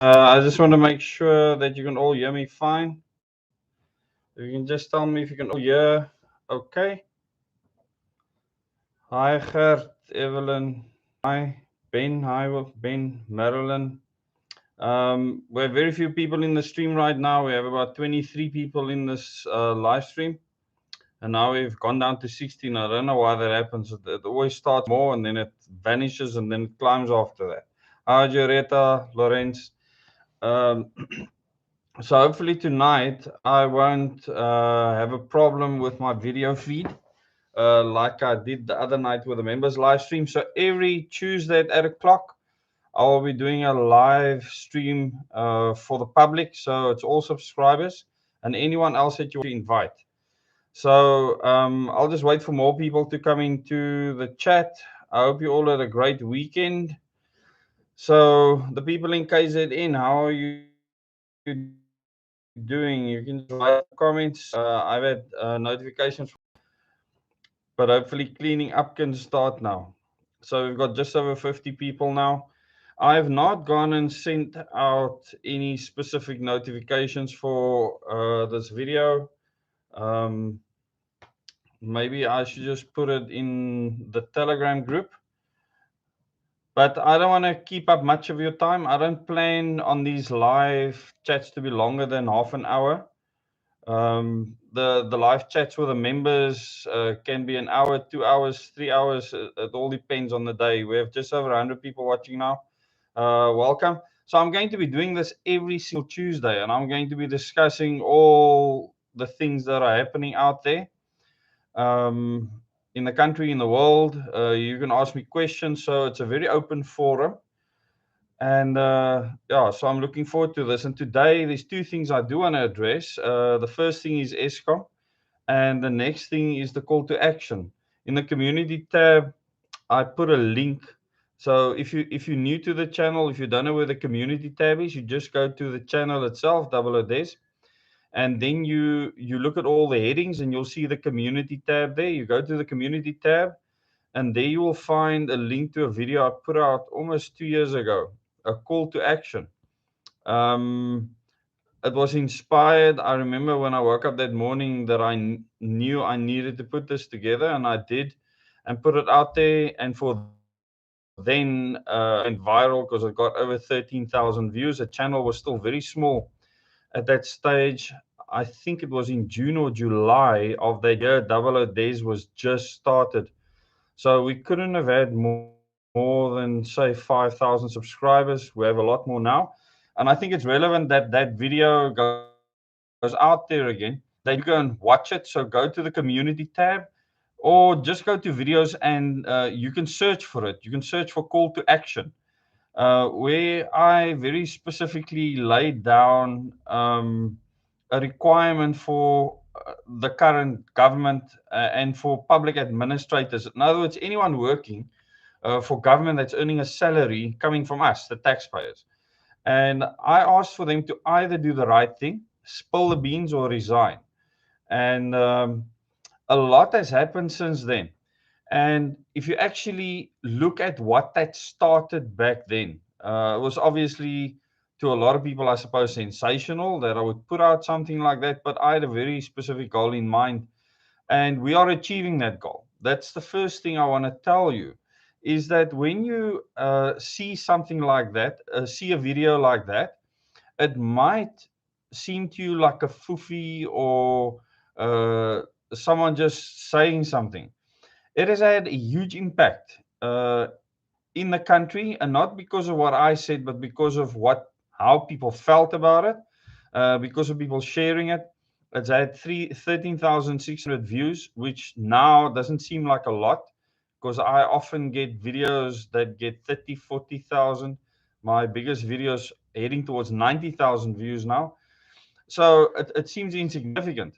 I just want to make sure that you can all hear me fine. If you can just tell me if you can all hear. Okay. Hi, Gert, Evelyn. Hi, Ben. Hi, Ben, Marilyn. We have very few people in the stream right now. We have about 23 people in this live stream. And now we've gone down to 16. I don't know why that happens. It always starts more and then it vanishes and then it climbs after that. Hi, Joreta, Lorenz. Um, So hopefully tonight I won't have a problem with my video feed like I did the other night with the members live stream. So every Tuesday at 8 o'clock, I will be doing a live stream for the public. So it's all subscribers and anyone else that you want to invite. So I'll just wait for more people to come into the chat. I hope you all had a great weekend. So the people in KZN, how are you doing? You can just write in the comments. I've had notifications, but hopefully cleaning up can start now. So we've got just over 50 people now. I've not gone and sent out any specific notifications for this video. Um, Maybe I should just put it in the Telegram group. But I don't want to keep up much of your time. I don't plan on these live chats to be longer than half an hour. The live chats with the members can be an hour, 2 hours, 3 hours. It all depends on the day. We have just over 100 people watching now. Welcome. So I'm going to be doing this every single Tuesday, and I'm going to be discussing all the things that are happening out there. In the country, in the world. You can ask me questions, so it's a very open forum. And yeah, so I'm looking forward to this. And today, there's two things I do want to address. The first thing is Eskom, and the next thing is the call to action. In the community tab, I put a link. So if you're new to the channel, if you don't know where the community tab is, you just go to the channel itself, Double O Des, and then you look at all the headings and you'll see the community tab there. You go to the community tab, and there you will find a link to a video I put out almost 2 years ago, a call to action. Um, it was inspired. I remember when I woke up that morning that I knew I needed to put this together, and I did, and put it out there. And for then, went viral because it got over 13,000 views. The channel was still very small at that stage. I think it was in June or July of that year. Double O Days was just started. So we couldn't have had more than, say, 5,000 subscribers. We have a lot more now. And I think it's relevant that that video goes out there again, that you go and watch it. So go to the community tab or just go to videos and you can search for it. You can search for call to action, where I very specifically laid down a requirement for the current government and for public administrators. In other words, anyone working for government that's earning a salary coming from us, the taxpayers. And I asked for them to either do the right thing, spill the beans, or resign. And a lot has happened since then. And if you actually look at what that started back then, it was obviously to a lot of people, I suppose, sensational that I would put out something like that. But I had a very specific goal in mind, and we are achieving that goal. That's the first thing I want to tell you, is that when you see something like that, see a video like that, it might seem to you like a foofy or uh, someone just saying something. It has had a huge impact in the country, and not because of what I said, but because of how people felt about it, because of people sharing it. It's had 13,600 views, which now doesn't seem like a lot, because I often get videos that get 30, 40,000. My biggest videos heading towards 90,000 views now. So it seems insignificant.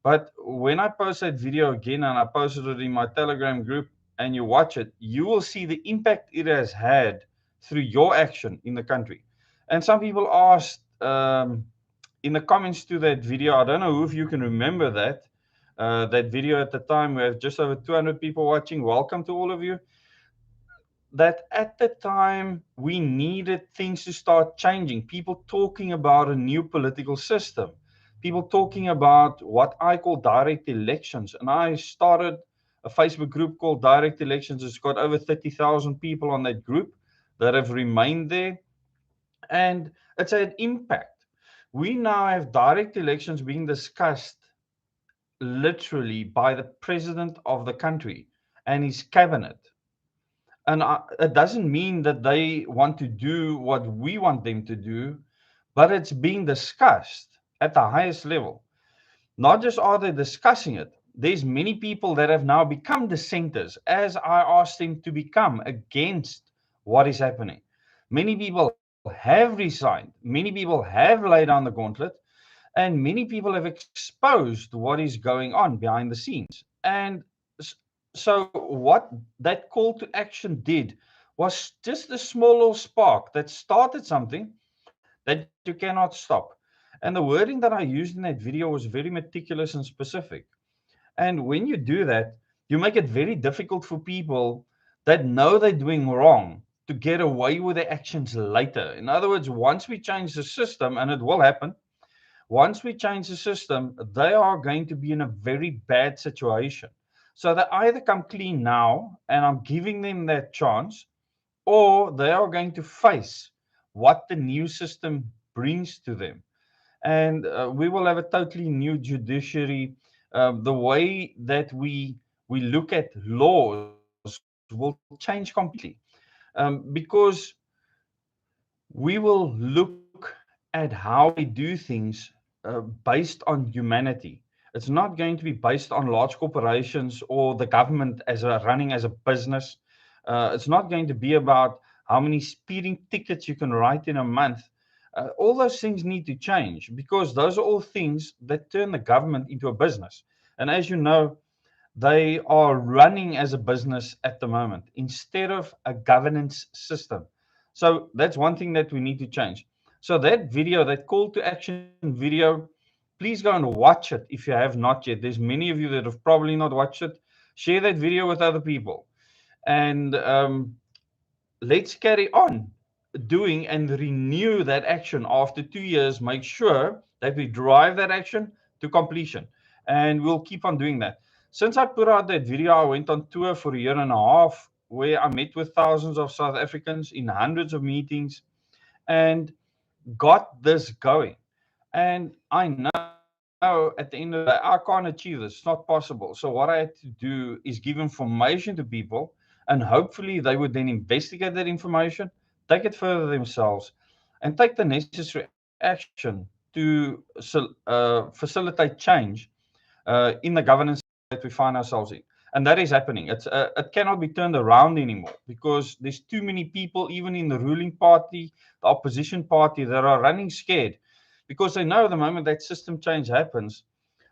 But when I post that video again and I posted it in my Telegram group and you watch it, you will see the impact it has had through your action in the country. And some people asked in the comments to that video, I don't know if you can remember that video at the time. We have just over 200 people watching. Welcome to all of you. that at the time we needed things to start changing. People talking about a new political system, people talking about what I call direct elections. And I started a Facebook group called Direct Elections. It's got over 30,000 people on that group that have remained there. And it's had impact. We now have direct elections being discussed literally by the president of the country and his cabinet. And it doesn't mean that they want to do what we want them to do, but it's being discussed at the highest level. Not just are they discussing it, there's many people that have now become dissenters, as I asked them to become, against what is happening. Many people have resigned, many people have laid down the gauntlet, and many people have exposed what is going on behind the scenes. And so, what that call to action did was just a small little spark that started something that you cannot stop. And the wording that I used in that video was very meticulous and specific. And when you do that, you make it very difficult for people that know they're doing wrong to get away with their actions later. In other words, once we change the system, and it will happen, once we change the system, they are going to be in a very bad situation. So they either come clean now, and I'm giving them that chance, or they are going to face what the new system brings to them. And we will have a totally new judiciary. The way that we look at laws will change completely, because we will look at how we do things based on humanity. It's not going to be based on large corporations or the government as a running as a business. It's not going to be about how many speeding tickets you can write in a month. All those things need to change, because those are all things that turn the government into a business. And as you know, they are running as a business at the moment instead of a governance system. So that's one thing that we need to change. So that video, that call to action video, please go and watch it if you have not yet. There's many of you that have probably not watched it. Share that video with other people. And let's carry on doing and renew that action after 2 years. Make sure that we drive that action to completion. And we'll keep on doing that. Since I put out that video, I went on tour for a year and a half, where I met with thousands of South Africans in hundreds of meetings and got this going. And I know at the end of the day, I can't achieve this. It's not possible. So what I had to do is give information to people, and hopefully they would then investigate that information, take it further themselves, and take the necessary action to facilitate change in the governance that we find ourselves in. And that is happening. It cannot be turned around anymore, because there's too many people, even in the ruling party, the opposition party, that are running scared, because they know the moment that system change happens,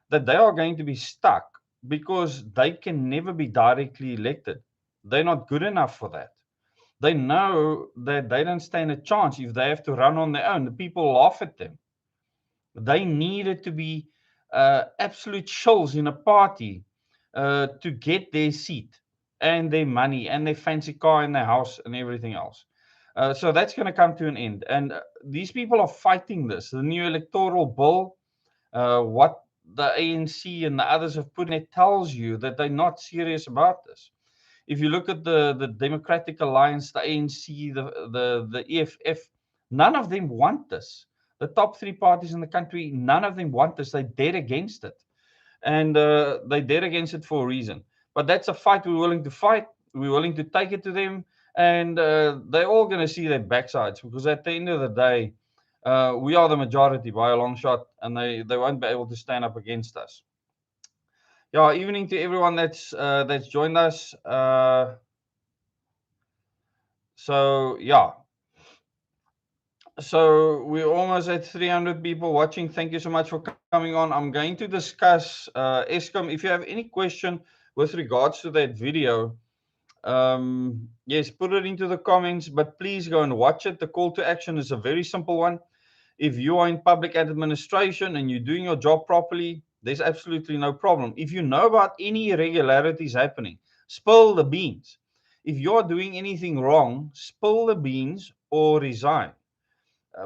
that they are going to be stuck, because they can never be directly elected. They're not good enough for that. They know that they don't stand a chance if they have to run on their own. The people laugh at them. They needed to be absolute shills in a party to get their seat and their money and their fancy car and their house and everything else. So that's going to come to an end. And these people are fighting this. The new electoral bill, what the ANC and the others have put in it, tells you that they're not serious about this. If you look at the Democratic Alliance, the ANC, the EFF, none of them want this. The top three parties in the country, none of them want this. They're dead against it. And they're dead against it for a reason. But that's a fight we're willing to fight. We're willing to take it to them. And they're all going to see their backsides, because at the end of the day, we are the majority by a long shot, and they won't be able to stand up against us. Yeah, evening to everyone that's joined us. So yeah, so we're almost at 300 people watching. Thank you so much for coming on. I'm going to discuss Eskom. If you have any question with regards to that video, yes, put it into the comments, but please go and watch it. The call to action is a very simple one. If you are in public administration and you're doing your job properly, there's absolutely no problem. If you know about any irregularities happening, spill the beans. if you're doing anything wrong, spill the beans or resign.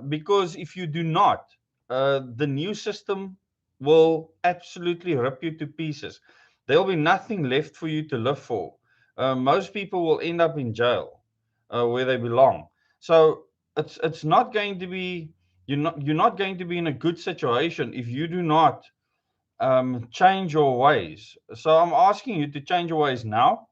Because if you do not, the new system will absolutely rip you to pieces. There will be nothing left for you to live for. Most people will end up in jail, where they belong. So it's not going to be, you're not going to be in a good situation if you do not change your ways. So I'm asking you to change your ways now.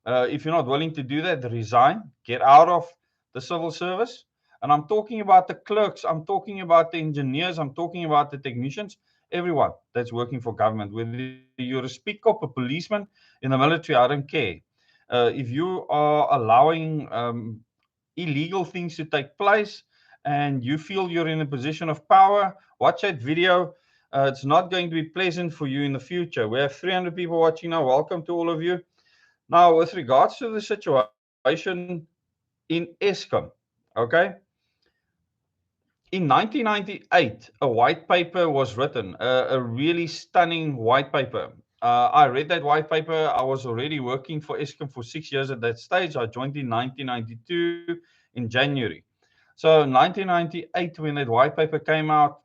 If you're not willing to do that, resign, get out of the civil service. And I'm talking about the clerks, I'm talking about the engineers, I'm talking about the technicians, everyone that's working for government, whether you're a speed cop, a policeman, in the military, I don't care. If you are allowing illegal things to take place and you feel you're in a position of power, watch that video. It's not going to be pleasant for you in the future. We have 300 people watching now. Welcome to all of you. Now, with regards to the situation in Eskom, okay, in 1998, a white paper was written, a really stunning white paper. I read that white paper. I was already working for Eskom for 6 years at that stage. I joined in 1992 in January. So 1998, when that white paper came out,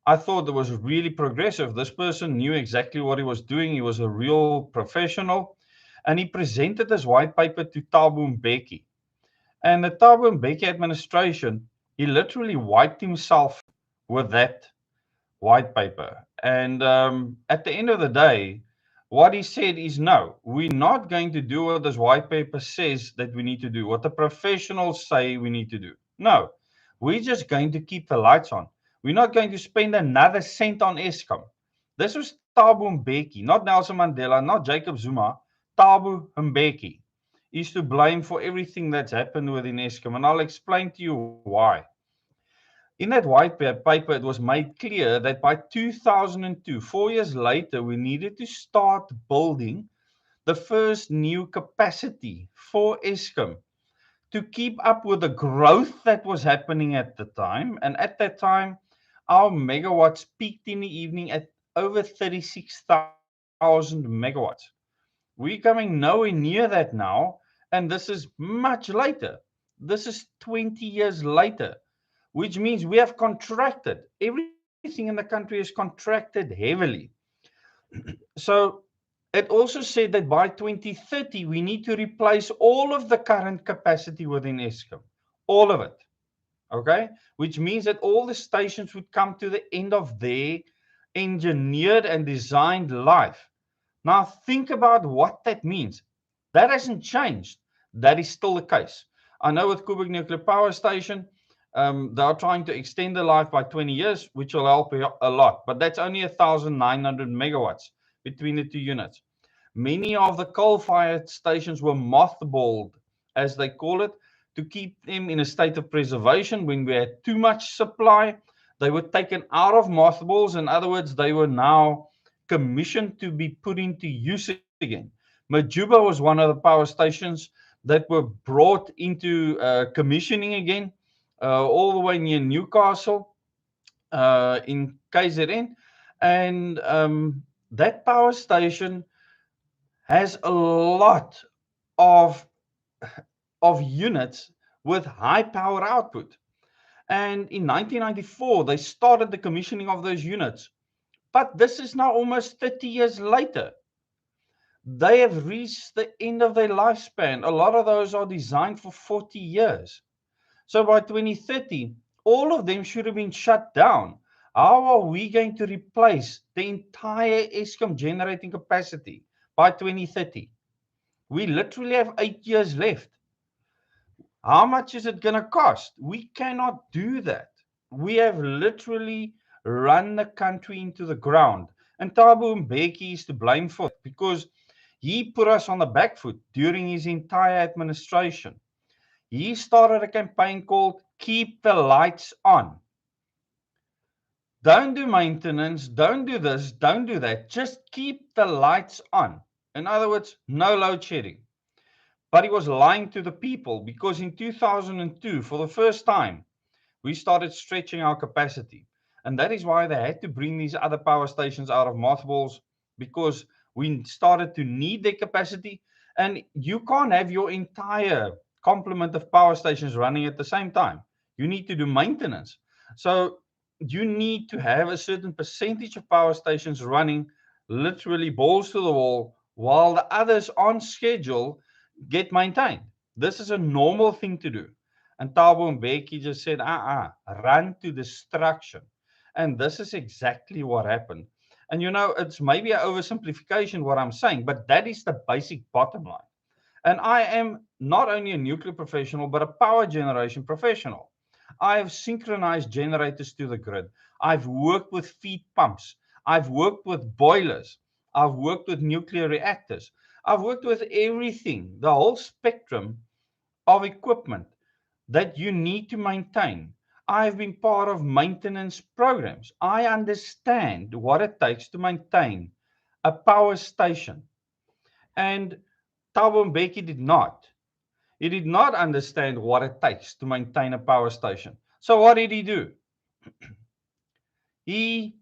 I thought it was really progressive. This person knew exactly what he was doing. He was a real professional. And he presented this white paper to Thabo Mbeki. And the Thabo Mbeki administration, he literally wiped himself with that white paper. And at the end of the day, what he said is no, we're not going to do what this white paper says that we need to do, what the professionals say we need to do. No, we're just going to keep the lights on. We're not going to spend another cent on Eskom. This was Thabo Mbeki, not Nelson Mandela, not Jacob Zuma. Thabo Mbeki is to blame for everything that's happened within Eskom. And I'll explain to you why. In that white paper, it was made clear that by 2002, 4 years later, we needed to start building the first new capacity for Eskom to keep up with the growth that was happening at the time. And at that time, our megawatts peaked in the evening at over 36,000 megawatts. We're coming nowhere near that now, and this is much later. This is 20 years later, which means we have contracted. Everything in the country is contracted heavily. So it also said that by 2030, we need to replace all of the current capacity within Eskom, all of it. Okay, which means that all the stations would come to the end of their engineered and designed life. Now, think about what that means. That hasn't changed. That is still the case. I know with Kubrick Nuclear Power Station, they are trying to extend the life by 20 years, which will help a lot. But that's only 1,900 megawatts between the two units. Many of the coal-fired stations were mothballed, as they call it, to keep them in a state of preservation. When we had too much supply, they were taken out of mothballs. In other words, they were now commissioned to be put into use again. Majuba was one of the power stations that were brought into commissioning again, all the way near Newcastle in KZN. And that power station has a lot of, of units with high power output. And in 1994, they started the commissioning of those units. But this is now almost 30 years later. They have reached the end of their lifespan. A lot of those are designed for 40 years. So by 2030, all of them should have been shut down. How are we going to replace the entire Eskom generating capacity by 2030? We literally have 8 years left. How much is it going to cost? We cannot do that. We have literally run the country into the ground. And Thabo Mbeki is to blame for it because he put us on the back foot during his entire administration. He started a campaign called Keep the Lights On. Don't do maintenance, don't do this, don't do that. Just keep the lights on. In other words, no load shedding. But he was lying to the people because in 2002, for the first time, we started stretching our capacity. And that is why they had to bring these other power stations out of mothballs, because we started to need their capacity. And you can't have your entire complement of power stations running at the same time. You need to do maintenance. So you need to have a certain percentage of power stations running literally balls to the wall while the others on schedule get maintained. This is a normal thing to do. And Thabo Mbeki just said, run to destruction. And this is exactly what happened. And it's maybe an oversimplification what I'm saying, but that is the basic bottom line. And I am not only a nuclear professional, but a power generation professional. I have synchronized generators to the grid. I've worked with feed pumps. I've worked with boilers. I've worked with nuclear reactors. I've worked with everything, the whole spectrum of equipment that you need to maintain. I've been part of maintenance programs. I understand what it takes to maintain a power station. And Thabo Mbeki did not. He did not understand what it takes to maintain a power station. So what did he do? He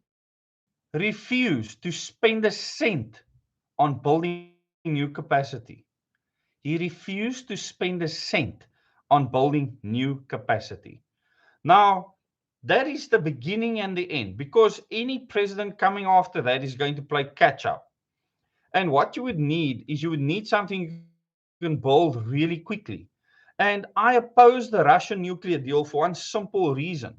refused to spend a cent on building new capacity. He refused to spend a cent on building new capacity. Now, that is the beginning and the end, because any president coming after that is going to play catch up. And what you would need is you would need something you can build really quickly. And I oppose the Russian nuclear deal for one simple reason.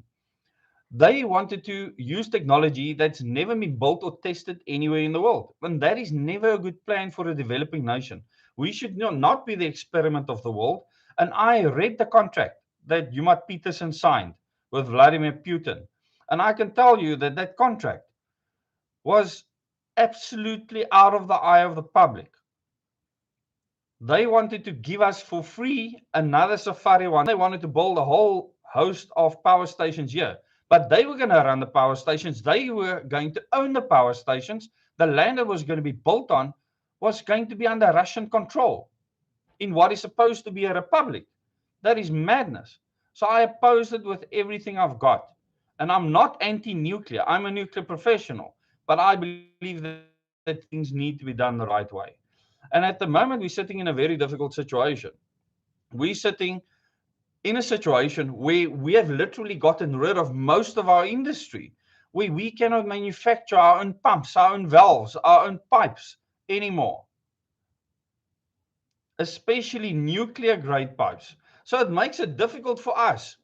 They wanted to use technology that's never been built or tested anywhere in the world. And that is never a good plan for a developing nation. We should not be the experiment of the world. And I read the contract that Jumat Peterson signed with Vladimir Putin. And I can tell you that that contract was absolutely out of the eye of the public. They wanted to give us for free another Safari one. They wanted to build a whole host of power stations here. But they were going to run the power stations. They were going to own the power stations. The land that was going to be built on was going to be under Russian control in what is supposed to be a republic. That is madness. So I opposed it with everything I've got. And I'm not anti-nuclear. I'm a nuclear professional. But I believe that things need to be done the right way. And at the moment, we're sitting in a very difficult situation. We're sitting in a situation where we have literally gotten rid of most of our industry, where we cannot manufacture our own pumps, our own valves, our own pipes anymore, especially nuclear grade pipes. So it makes it difficult for us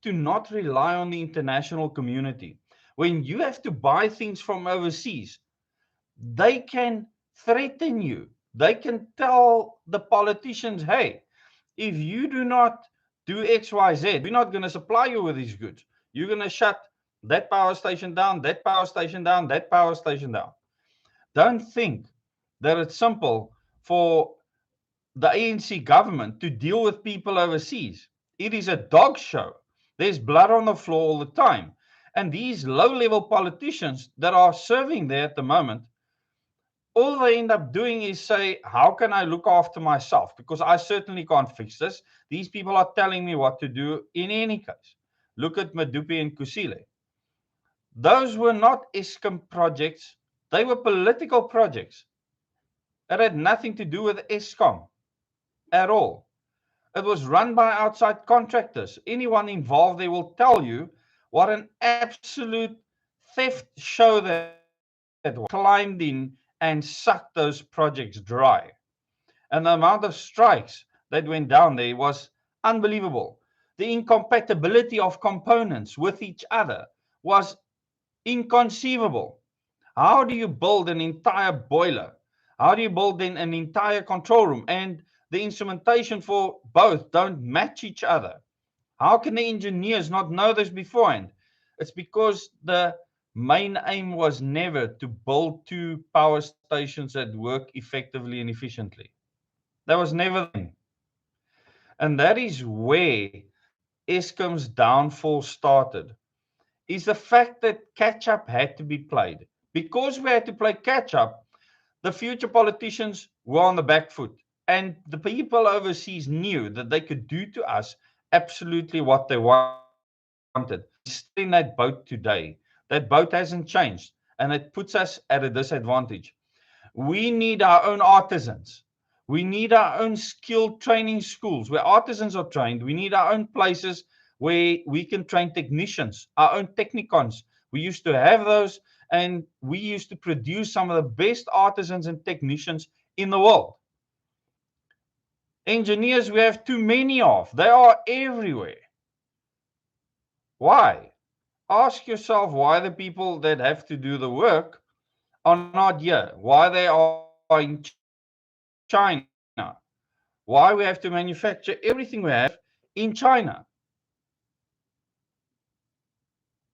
to not rely on the international community. When you have to buy things from overseas, they can threaten you. They can tell the politicians, hey, if you do not do XYZ, we're not going to supply you with these goods. You're going to shut that power station down, that power station down, that power station down. Don't think that it's simple for the ANC government to deal with people overseas. It is a dog show. There's blood on the floor all the time. And these low-level politicians that are serving there at the moment, all they end up doing is say, how can I look after myself? Because I certainly can't fix this. These people are telling me what to do in any case. Look at Madupi and Kusile. Those were not Eskom projects. They were political projects. It had nothing to do with Eskom at all. It was run by outside contractors. Anyone involved, they will tell you what an absolute theft show that was. Climbed in and sucked those projects dry. And the amount of strikes that went down there was unbelievable. The incompatibility of components with each other was inconceivable. How do you build an entire boiler? How do you build then an entire control room? And the instrumentation for both don't match each other. How can the engineers not know this beforehand? It's because the main aim was never to build two power stations that work effectively and efficiently. That was never the aim. And that is where Eskom's downfall started, is the fact that catch-up had to be played. Because we had to play catch-up, the future politicians were on the back foot. And the people overseas knew that they could do to us absolutely what they wanted. And we're still in that boat today. That boat hasn't changed, and it puts us at a disadvantage. We need our own artisans. We need our own skilled training schools where artisans are trained. We need our own places where we can train technicians, our own technicons. We used to have those, and we used to produce some of the best artisans and technicians in the world. Engineers, we have too many of. They are everywhere. Why? Ask yourself why the people that have to do the work are not here, why they are in China, why we have to manufacture everything we have in China.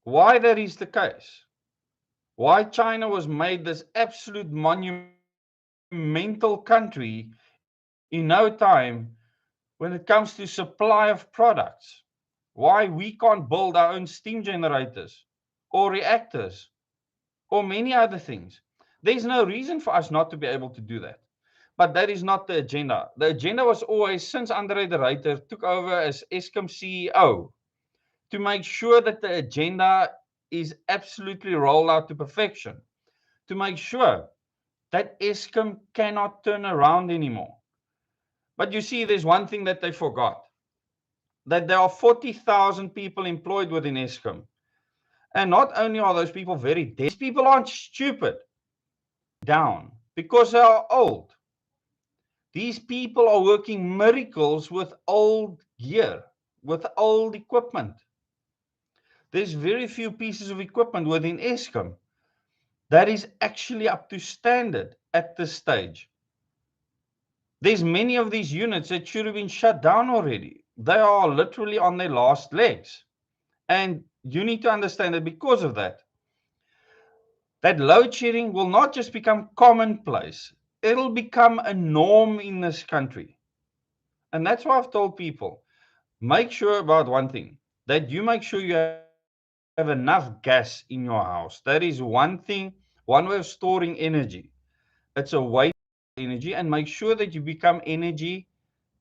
Why that is the case. Why China was made this absolute monumental country in no time when it comes to supply of products. Why we can't build our own steam generators or reactors or many other things. There's no reason for us not to be able to do that. But that is not the agenda. The agenda was always, since Andre de Ruyter took over as Eskom CEO, to make sure that the agenda is absolutely rolled out to perfection, to make sure that Eskom cannot turn around anymore. But you see, there's one thing that they forgot, that there are 40,000 people employed within Eskom. And not only are those people very dead, these people aren't stupid. Down because they are old. These people are working miracles with old gear, with old equipment. There's very few pieces of equipment within Eskom that is actually up to standard at this stage. There's many of these units that should have been shut down already. They are literally on their last legs. And you need to understand that because of that, that load shedding will not just become commonplace, it'll become a norm in this country. And that's why I've told people, make sure about one thing, that you make sure you have enough gas in your house. That is one thing, one way of storing energy. It's a way to energy, and make sure that you become energy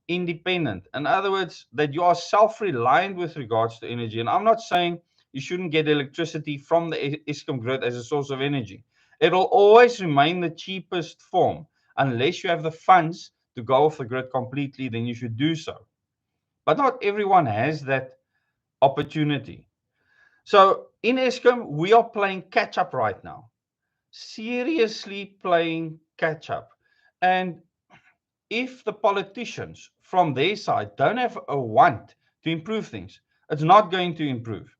independent. In other words, that you are self-reliant with regards to energy. And I'm not saying you shouldn't get electricity from the Eskom grid as a source of energy. It'll always remain the cheapest form. Unless you have the funds to go off the grid completely, then you should do so. But not everyone has that opportunity. So in Eskom, we are playing catch up right now. Seriously playing catch up. And if the politicians from their side don't have a want to improve things, it's not going to improve.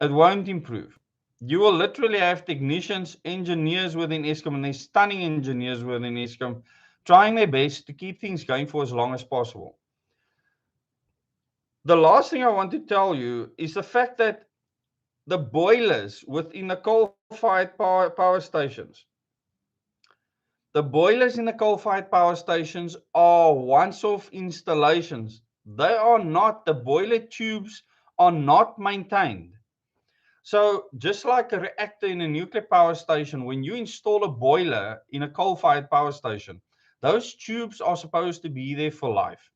It won't improve. You will literally have technicians, engineers within Eskom, and they're stunning engineers within Eskom, trying their best to keep things going for as long as possible. The last thing I want to tell you is the fact that the boilers within the coal-fired power stations, the boilers in the coal-fired power stations are once-off installations. They are not, the boiler tubes are not maintained. So just like a reactor in a nuclear power station, when you install a boiler in a coal-fired power station, those tubes are supposed to be there for life.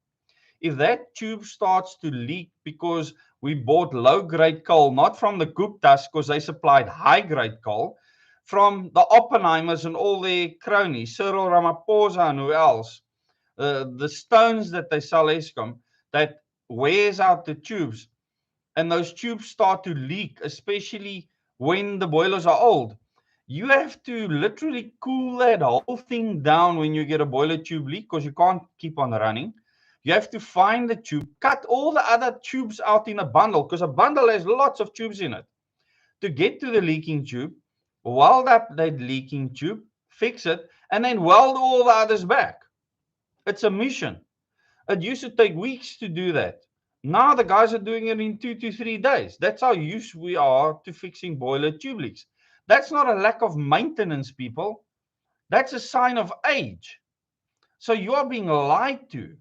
If that tube starts to leak because we bought low-grade coal, not from the Guptas because they supplied high-grade coal, from the Oppenheimers and all their cronies, Cyril Ramaphosa and who else, the stones that they sell Eskom, that wears out the tubes, and those tubes start to leak, especially when the boilers are old. You have to literally cool that whole thing down when you get a boiler tube leak because you can't keep on running. You have to find the tube, cut all the other tubes out in a bundle because a bundle has lots of tubes in it. To get to the leaking tube, weld up that leaking tube, fix it, and then weld all the others back. It's a mission. It used to take weeks to do that. Now the guys are doing it in 2 to 3 days. That's how used we are to fixing boiler tube leaks. That's not a lack of maintenance, people. That's a sign of age. So you are being lied to.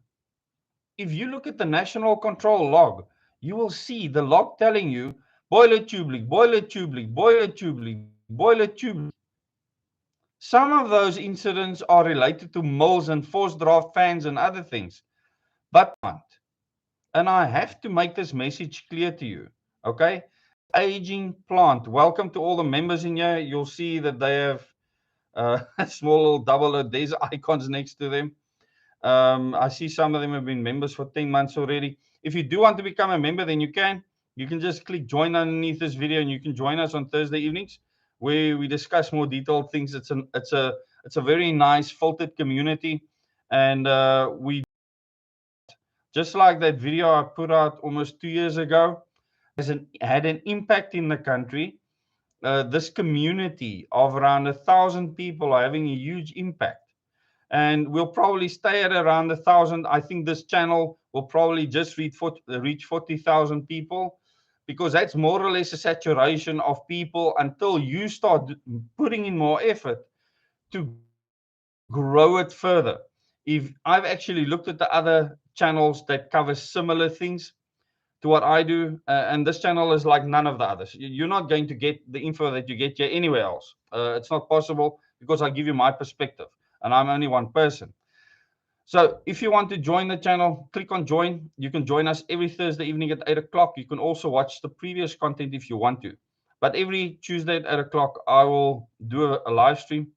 If you look at the national control log, you will see the log telling you boiler tube leak, boiler tube leak, boiler tube leak, boiler tube leak. Some of those incidents are related to mills and forced draft fans and other things, but not. And I have to make this message clear to you, okay? Aging plant. Welcome to all the members in here. You'll see that they have small little double, there's icons next to them. I see some of them have been members for 10 months already. If you do want to become a member, then you can. You can just click join underneath this video, and you can join us on Thursday evenings where we discuss more detailed things. It's a very nice filtered community, and we just like that video I put out almost 2 years ago had an impact in the country. This community of around 1,000 people are having a huge impact, and we'll probably stay at around 1,000. I think this channel will probably just reach 40,000 people, because that's more or less a saturation of people until you start putting in more effort to grow it further. If I've actually looked at the other channels that cover similar things to what I do, and this channel is like none of the others. You're not going to get the info that you get here anywhere else. It's not possible, because I give you my perspective, and I'm only one person. So if you want to join the channel, click on join. You can join us every Thursday evening at 8 o'clock. You can also watch the previous content if you want to. But every Tuesday at 8 o'clock, I will do a live stream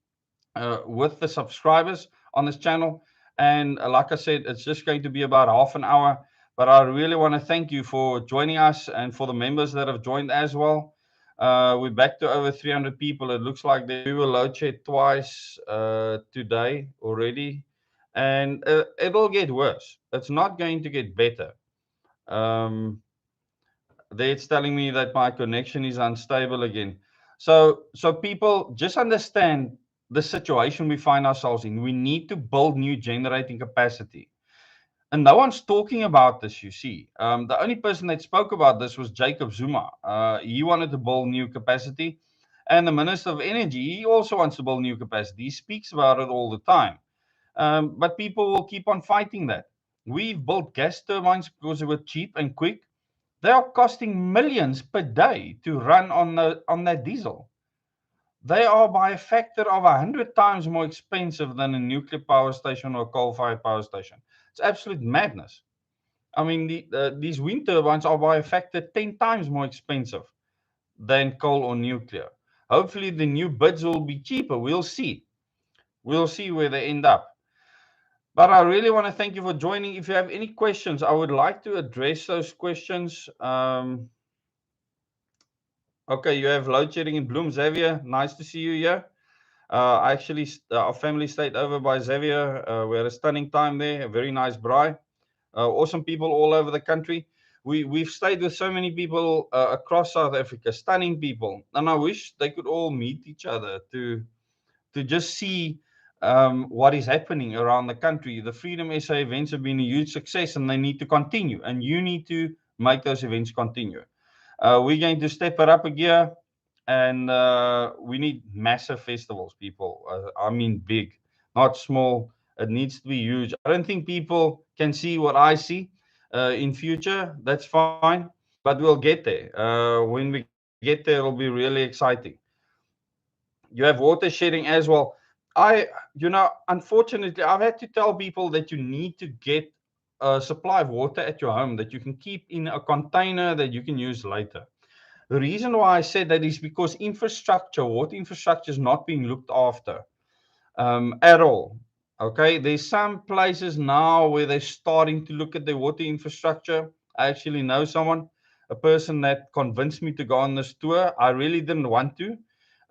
with the subscribers on this channel. And like I said, it's just going to be about half an hour. But I really want to thank you for joining us, and for the members that have joined as well. We're back to over 300 people. It looks like we will load shed twice today already. And it'll get worse. It's not going to get better. It's telling me that my connection is unstable again. So people, just understand the situation we find ourselves in. We need to build new generating capacity. And no one's talking about this, you see. The only person that spoke about this was Jacob Zuma. He wanted to build new capacity. And the Minister of Energy, he also wants to build new capacity. He speaks about it all the time. But people will keep on fighting that. We've built gas turbines because they were cheap and quick. They are costing millions per day to run on that diesel. They are by a factor of 100 times more expensive than a nuclear power station or a coal-fired power station. It's absolute madness. I mean, these wind turbines are by a factor 10 times more expensive than coal or nuclear. Hopefully, the new bids will be cheaper. We'll see. We'll see where they end up. But I really want to thank you for joining. If you have any questions, I would like to address those questions. Okay, you have load shedding in Bloem, Xavier. Nice to see you here. Our family stayed over by Xavier. We had a stunning time there. A very nice braai. Awesome people all over the country. We've stayed with so many people across South Africa. Stunning people, and I wish they could all meet each other to just see what is happening around the country. The Freedom SA events have been a huge success, and they need to continue. And you need to make those events continue. We're going to step it up a gear, and we need massive festivals, people. I mean big, not small. It needs to be huge. I don't think people can see what I see in future. That's fine, but we'll get there. When we get there, it'll be really exciting. You have water shedding as well. Unfortunately, I've had to tell people that you need to get a supply of water at your home that you can keep in a container that you can use later. The reason why I said that is because water infrastructure is not being looked after at all. Okay, there's some places now where they're starting to look at their water infrastructure. I actually know a person that convinced me to go on this tour. I really didn't want to.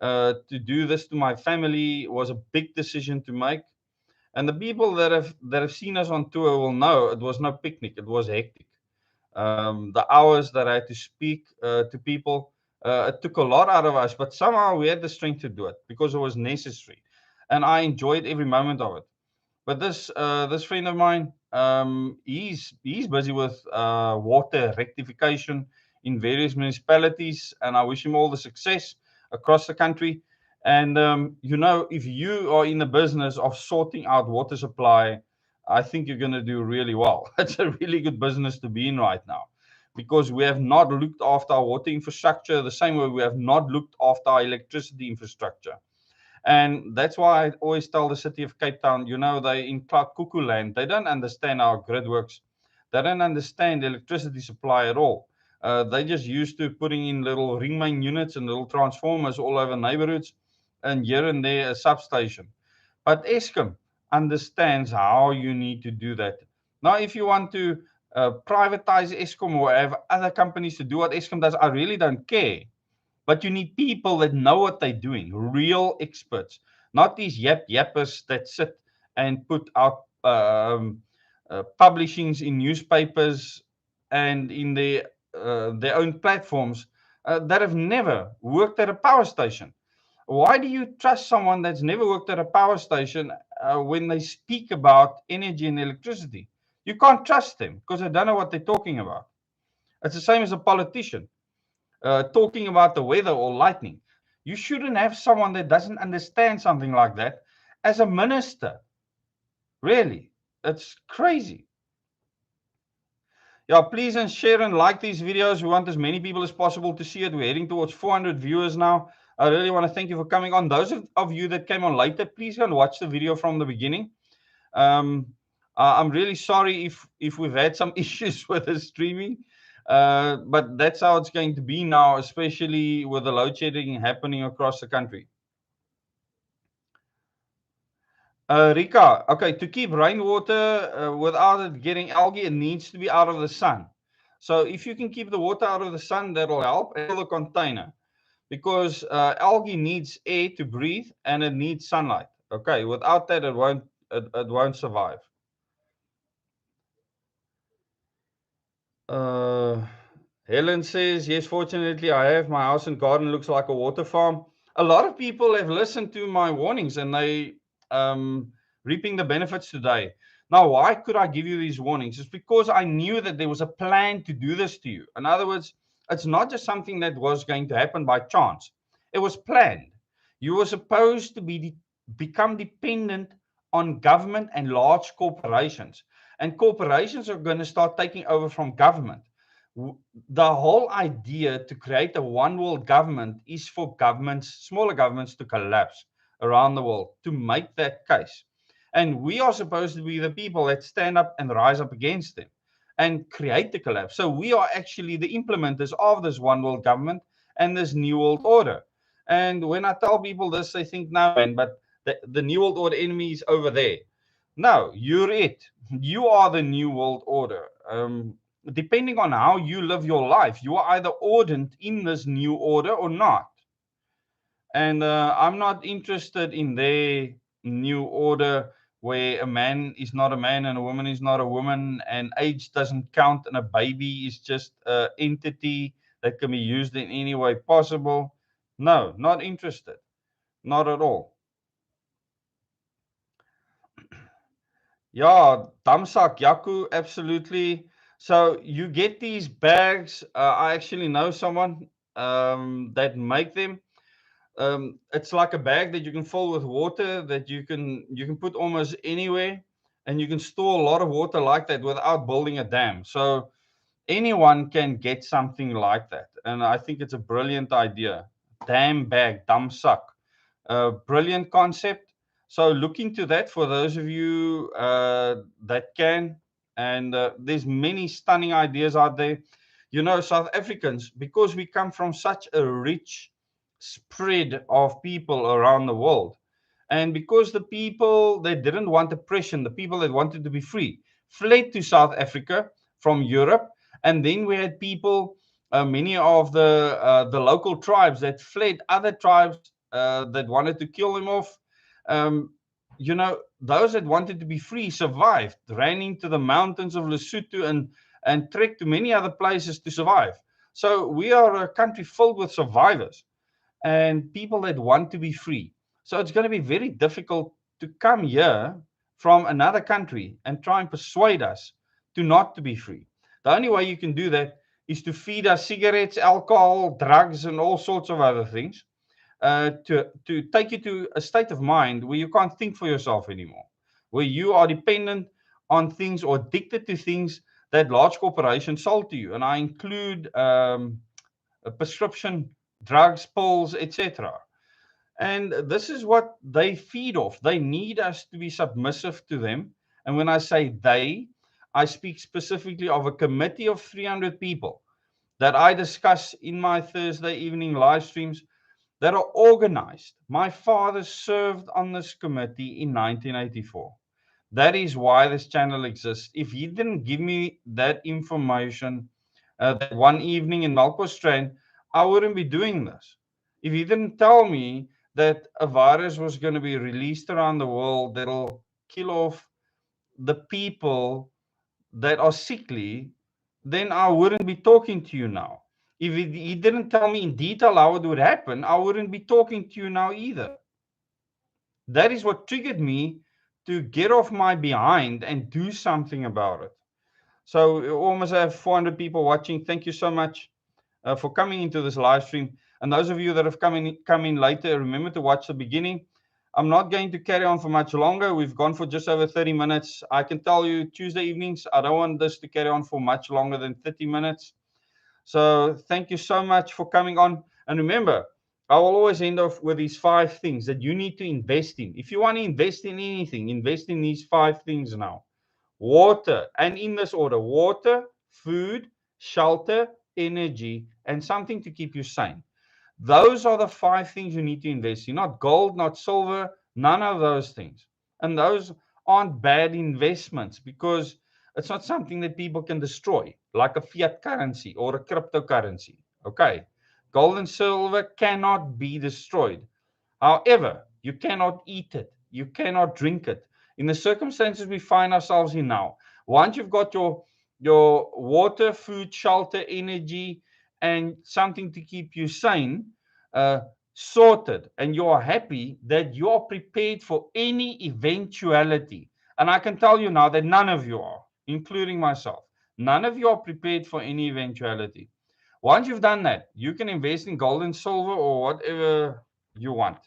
To do this to my family was a big decision to make. And the people that have seen us on tour will know it was no picnic. It was hectic. The hours that I had to speak to people, it took a lot out of us, but somehow we had the strength to do it because it was necessary, and I enjoyed every moment of it. But this friend of mine, he's busy with water rectification in various municipalities, and I wish him all the success across the country. And if you are in the business of sorting out water supply, I think you're going to do really well. It's a really good business to be in right now, because we have not looked after our water infrastructure the same way we have not looked after our electricity infrastructure. And that's why I always tell the city of Cape Town, they in Clark Cuckoo land. They don't understand how grid works. They don't understand electricity supply at all. They just used to putting in little ring main units and little transformers all over neighborhoods, and here and there a substation. But Eskom, understands how you need to do that. Now, if you want to privatize Eskom or have other companies to do what Eskom does, I really don't care. But you need people that know what they're doing, real experts, not these yappers that sit and put out publishings in newspapers and in their own platforms that have never worked at a power station. Why do you trust someone that's never worked at a power station when they speak about energy and electricity? You can't trust them because they don't know what they're talking about. It's the same as a politician talking about the weather or lightning. You shouldn't have someone that doesn't understand something like that as a minister. Really, it's crazy. Yeah, please and share and like these videos. We want as many people as possible to see it. We're heading towards 400 viewers now. I really want to thank you for coming on. Those of you that came on later, please go and watch the video from the beginning. I'm really sorry if we've had some issues with the streaming, but that's how it's going to be now, especially with the load shedding happening across the country. Rika, okay, to keep rainwater without it getting algae, it needs to be out of the sun. So if you can keep the water out of the sun, that'll help. And the container, because algae needs air to breathe and it needs sunlight. Okay, without that, it won't survive. Helen says, yes, fortunately, I have. My house and garden looks like a water farm. A lot of people have listened to my warnings and they reaping the benefits today. Now, why could I give you these warnings? It's because I knew that there was a plan to do this to you. In other words, it's not just something that was going to happen by chance. It was planned. You were supposed to become dependent on government and large corporations. And corporations are going to start taking over from government. The whole idea to create a one world government is for smaller governments to collapse around the world, to make that case. And we are supposed to be the people that stand up and rise up against them and create the collapse. So we are actually the implementers of this one world government and this new world order. And when I tell people this, they think, no, man, but the new world order enemy is over there. No, you're it. You are the new world order. Depending on how you live your life, you are either ordained in this new order or not. And I'm not interested in their new order where a man is not a man and a woman is not a woman and age doesn't count and a baby is just an entity that can be used in any way possible. No, not interested. Not at all. Yeah, Damsak, Yaku, absolutely. So you get these bags. I actually know someone that make them. It's like a bag that you can fill with water that you can put almost anywhere, and you can store a lot of water like that without building a dam. So anyone can get something like that, and I think it's a brilliant idea. Dam bag, Damsak, brilliant concept. So look into that for those of you that can. And there's many stunning ideas out there. You know, South Africans, because we come from such a rich spread of people around the world, and because the people that didn't want oppression, the people that wanted to be free, fled to South Africa from Europe, and then we had people, many of the local tribes that fled other tribes that wanted to kill them off. Um, you know, those that wanted to be free survived, ran into the mountains of Lesotho and trekked to many other places to survive. So we are a country filled with survivors and people that want to be free. So it's going to be very difficult to come here from another country and try and persuade us to not to be free. The only way you can do that is to feed us cigarettes, alcohol, drugs, and all sorts of other things to take you to a state of mind where you can't think for yourself anymore, where you are dependent on things or addicted to things that large corporations sold to you. And I include a prescription drugs, pills, etc. And this is what they feed off. They need us to be submissive to them. And when I say they, I speak specifically of a committee of 300 people that I discuss in my Thursday evening live streams that are organized. My father served on this committee in 1984. That is why this channel exists. If he didn't give me that information that one evening in Melkbosstrand, I wouldn't be doing this. If he didn't tell me that a virus was going to be released around the world that'll kill off the people that are sickly, then I wouldn't be talking to you now. If he didn't tell me in detail how it would happen, I wouldn't be talking to you now either. That is what triggered me to get off my behind and do something about it. So we almost have 400 people watching. Thank you so much for coming into this live stream. And those of you that have come in later, remember to watch the beginning. I'm not going to carry on for much longer. We've gone for just over 30 minutes. I can tell you Tuesday evenings, I don't want this to carry on for much longer than 30 minutes. So thank you so much for coming on. And remember, I will always end off with these 5 things that you need to invest in. If you want to invest in anything, invest in these 5 things now. Water, and in this order: water, food, shelter, energy, and something to keep you sane. Those are the 5 things you need to invest in. Not gold, not silver, none of those things. And those aren't bad investments because it's not something that people can destroy, like a fiat currency or a cryptocurrency. Okay. Gold and silver cannot be destroyed. However, you cannot eat it. You cannot drink it. In the circumstances we find ourselves in now, once you've got your water, food, shelter, energy, and something to keep you sane uh, sorted, and you are happy that you are prepared for any eventuality. And I can tell you now that none of you are, including myself. None of you are prepared for any eventuality. Once you've done that, you can invest in gold and silver or whatever you want.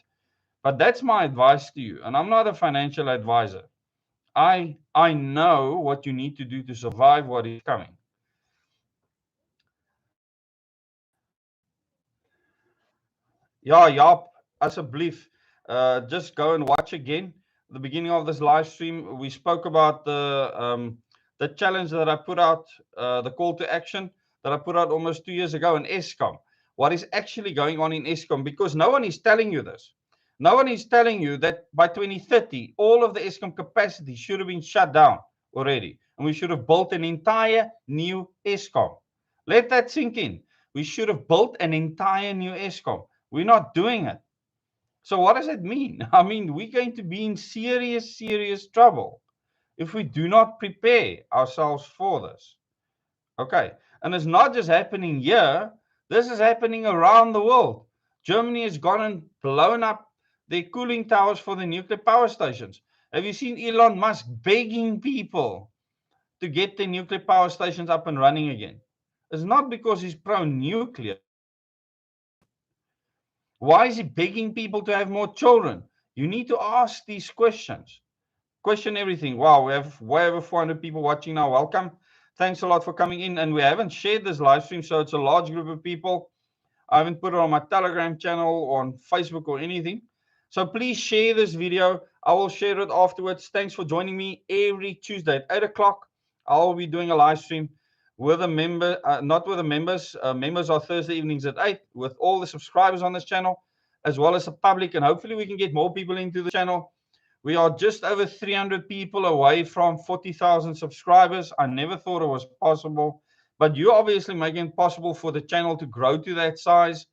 But that's my advice to you. And I'm not a financial advisor. I know what you need to do to survive what is coming. Yeah, Jaap, asseblief, just go and watch again. The beginning of this live stream, we spoke about the challenge that I put out, the call to action that I put out almost 2 years ago in Eskom. What is actually going on in Eskom? Because no one is telling you this. No one is telling you that by 2030, all of the Eskom capacity should have been shut down already. And we should have built an entire new Eskom. Let that sink in. We should have built an entire new Eskom. We're not doing it. So what does it mean? I mean, we're going to be in serious, serious trouble if we do not prepare ourselves for this. Okay. And it's not just happening here. This is happening around the world. Germany has gone and blown up their cooling towers for the nuclear power stations. Have you seen Elon Musk begging people to get the nuclear power stations up and running again? It's not because he's pro-nuclear. Why is he begging people to have more children? You need to ask these questions. Question everything. Wow, we have way over 400 people watching now. Welcome. Thanks a lot for coming in. And we haven't shared this live stream, so it's a large group of people. I haven't put it on my Telegram channel or on Facebook or anything. So please share this video. I will share it afterwards. Thanks for joining me every Tuesday at 8 o'clock. I'll be doing a live stream with a member, not with the members. Members are Thursday evenings at 8 with all the subscribers on this channel, as well as the public. And hopefully we can get more people into the channel. We are just over 300 people away from 40,000 subscribers. I never thought it was possible, but you're obviously making it possible for the channel to grow to that size.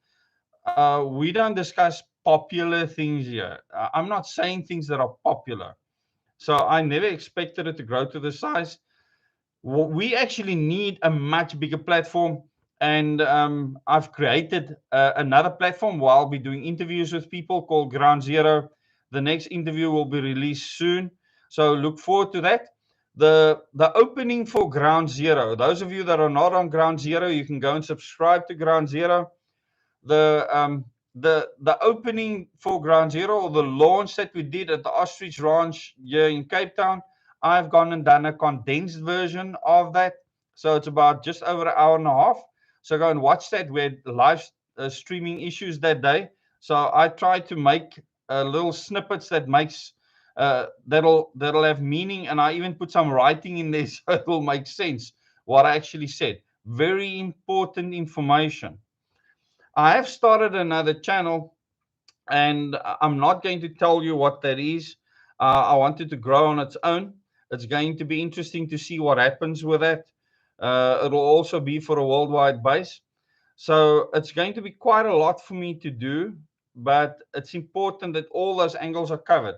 We don't discuss popular things here. I'm not saying things that are popular. So I never expected it to grow to this size. We actually need a much bigger platform. And I've created another platform where I'll be doing interviews with people called Ground Zero. The next interview will be released soon. So look forward to that. The opening for Ground Zero, those of you that are not on Ground Zero, you can go and subscribe to Ground Zero. The opening for Ground Zero, or the launch that we did at the Ostrich Ranch here in Cape Town, I've gone and done a condensed version of that. So it's about just over an hour and a half. So go and watch that. We had live streaming issues that day. So I tried to make little snippets that makes that'll have meaning, and I even put some writing in there so it will make sense what I actually said. Very important information. I have started another channel, and I'm not going to tell you what that is. I want it to grow on its own. It's going to be interesting to see what happens with that. It'll also be for a worldwide base. So it's going to be quite a lot for me to do, but it's important that all those angles are covered.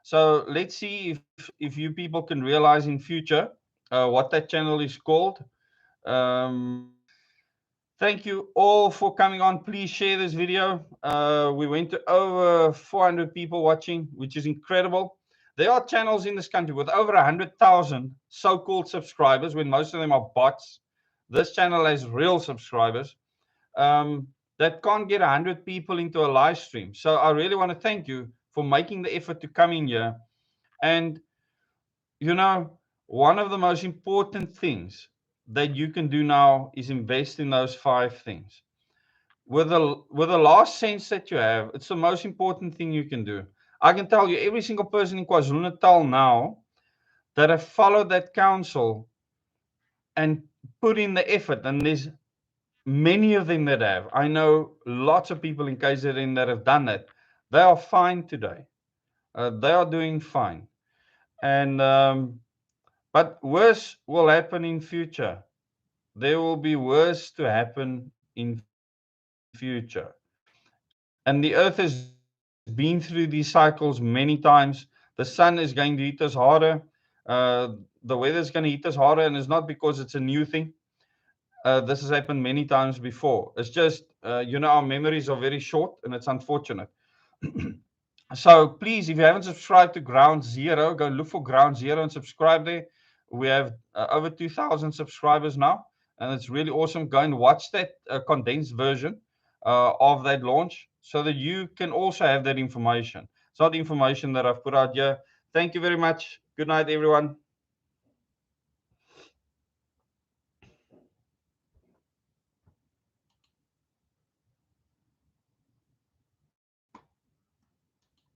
So let's see if you people can realize in future what that channel is called. Um, Thank you all for coming on. Please share this video. We went to over 400 people watching, which is incredible. There are channels in this country with over 100,000 so-called subscribers, when most of them are bots. This channel has real subscribers that can't get 100 people into a live stream. So I really want to thank you for making the effort to come in here. And, you know, one of the most important things that you can do now is invest in those 5 things. With the last cents that you have, it's the most important thing you can do. I can tell you, every single person in KwaZulu-Natal now that have followed that counsel and put in the effort, and there's many of them that have. I know lots of people in KZN that have done that. They are fine today. They are doing fine. And but worse will happen in future. There will be worse to happen in future. And the earth has been through these cycles many times. The sun is going to hit us harder. The weather is going to hit us harder, and it's not because it's a new thing. This has happened many times before. It's just, our memories are very short, and it's unfortunate. So please, if you haven't subscribed to Ground Zero, go look for Ground Zero and subscribe there. We have over 2,000 subscribers now, and it's really awesome. Go and watch that condensed version of that launch so that you can also have that information. It's not information that I've put out here. Thank you very much. Good night, everyone.